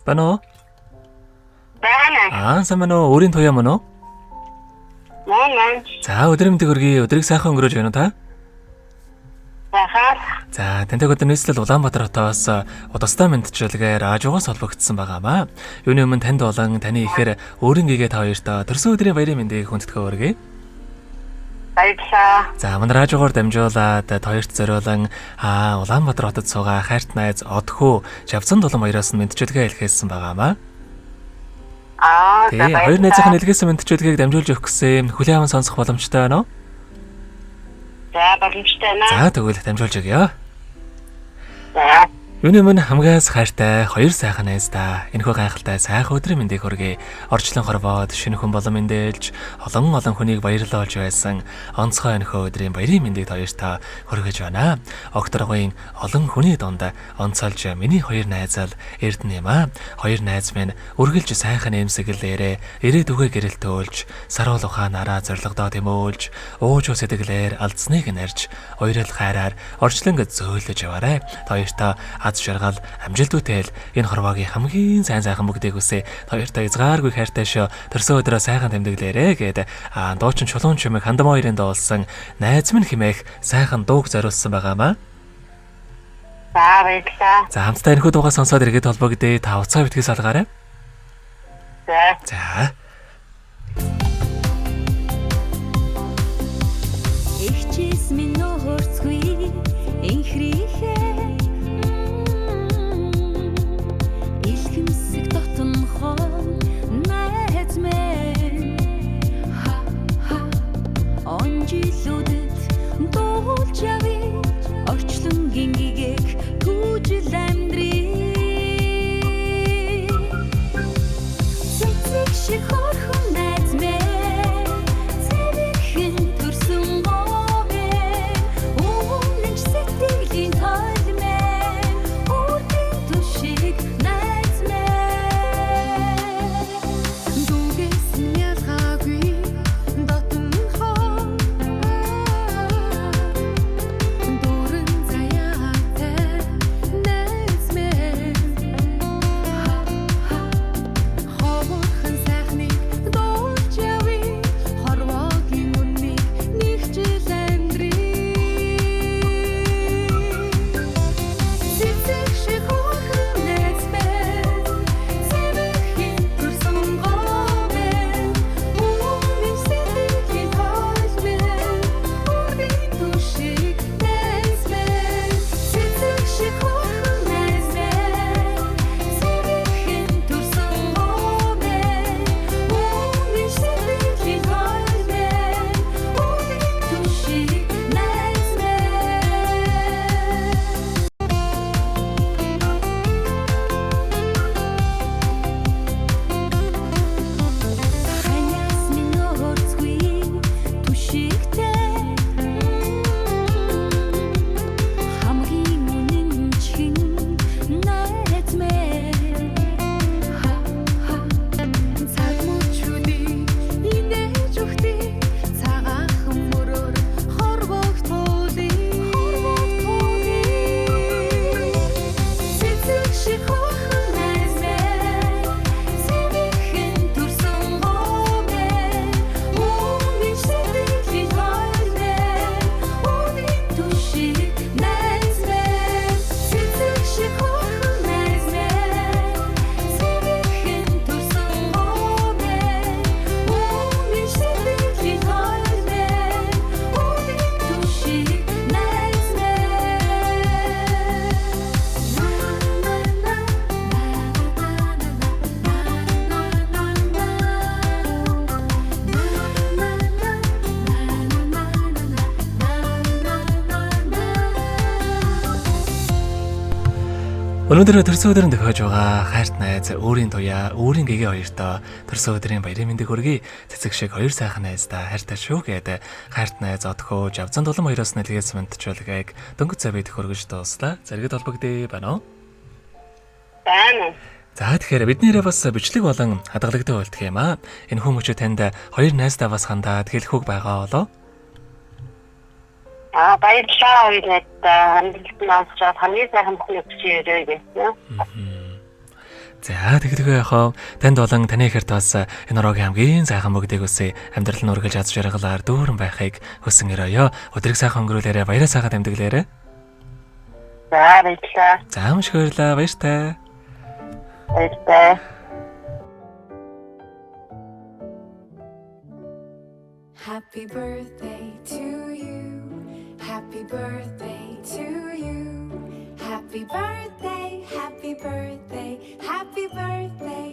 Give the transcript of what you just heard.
Бано? Байна. Сайн байна уу? Өөрийн туяа мөн үү? Мөн. За, өдөр мэндийг хүргэе. Өдрийг сайхан өнгөрөөж байна уу та? Сайхан. За, тэнтэй өдөр нийслэл Улаанбаатар хотоос удастай мэдчилгээр Ажуугаас холбогдсон байгаамаа. Юуны өмнө танд болон таны ихээр өөрийн гээгээ та хоёрт төрсөн өдрийн баярын мэндийг хүндэтгэе өргөе. Баярлалаа. За, манай радиогоор дамжуулаад та хоёрт зориулан Улаанбаатар хотод суугаа хайрт найз Одхоо Жавцан Дулам хоёроос нь мэдчилгээ илгээсэн байгаамаа. За баярлалаа. Хоёр найзынхаа илгээсэн мэдчилгээг дамжуулж өгөх гэсэн хүлээн аван сонсох боломжтой байна уу? За боломжтой байна. За, тэгвэл дамжуулж өгье. За. Юуны өмнө хамгаас хайртай хоёр сайхан найздаа энэхүү гайхалтай сайхан өдрийн мэндийг хүргэе. Орчлон хорвоод шинэ хүн болон мэндэлж олон хүнийг баярлуулж байсан онцгой энэхүү өдрийн баярын мэндийг хоёртаа хүргэж байна. Окторгийн олон хүний дунд онцолж миний хоёр найзал эрдэнэ юм аа. Хоёр найз минь үргэлж сайхан эмсэглээрээ ирээд үгээ гэрэлтөөлж саруул ухаанаараа зоригдоод тэмөөлж ууж сэтгэлээр алдсныг нарж хоёрол хайраар орчлон зөөлөж яваарэ. Хоёртаа аз жаргал амжилтуудтай энэ хорвоогийн хамгийн сайхан бүгдийг үсэ хоёртаа изгааргүй хайртай шүү төрсөн өдрөө сайхан тэмдэглээрэ гэд дуучин чулуун чимэг хандам хоёрын дуулсан найз минь химээх сайхан дууг зориулсан байгаамаа. За баярлалаа. За хамтдаа энэхүү дуугаа сонсоод иргэд холбогдъё. Та уцаа битгий салгаарай. За. Ихчис минь нөхөрцгүй инхрихээ онжилүүдэд дуулж явъя орчлон гингээг түүжил амьдрий цэцэг шиг хорхон найз мэн цэвэрхэн төрсөн мовэ өмнөж сэтгэлийн тойл мэн үрдэн түшиг найз мэн дүгээс ялгаагүй Өнөөдөр төрсөн өдрөнд тохиож байгаа хайрт найз өөрийн туяа өөрийн гээгээ хоёртоо төрсөн өдрийн баярын мэндийг хүргэе. Цэцэг шиг хоёр сайхан найздаа хайртай шүү гэдэг хайрт найз Одхоо Жавцан Дулам хоёроос нэлгээс мэдчилгээг дөнгөж завэд хүргэж дууслаа. Зэрэгэд холбогдъё байна уу? Байна. За тэгэхээр биднэрээ бас бичлэг болон хадгалагтай болтго юм аа. Энэ хүмүүчүүд танд хоёр найздаа бас хандаад хэлэхүүг байгаа болоо. Баярлалаа хоёрт хандлагтнаас хамгийн сайхан бүхний өчигдөрөө гэсэн. За тэгдэгэ яхаа танд болон таны ихэрт бас энэ ороогийн хамгийн сайхан бүгдийг үсэ амьдрал нь үргэлж аз жаргалаар дүүрэн байхыг хүсэн өрөөё. Өдрийг сайхан өнгөрүүлээрэ, баяраа сайхан тэмдэглээрэ. За баярлалаа. За маш их баярлалаа. Баяртай. Баярлалаа. Happy birthday to you. Happy birthday to you. Happy birthday, happy birthday, happy birthday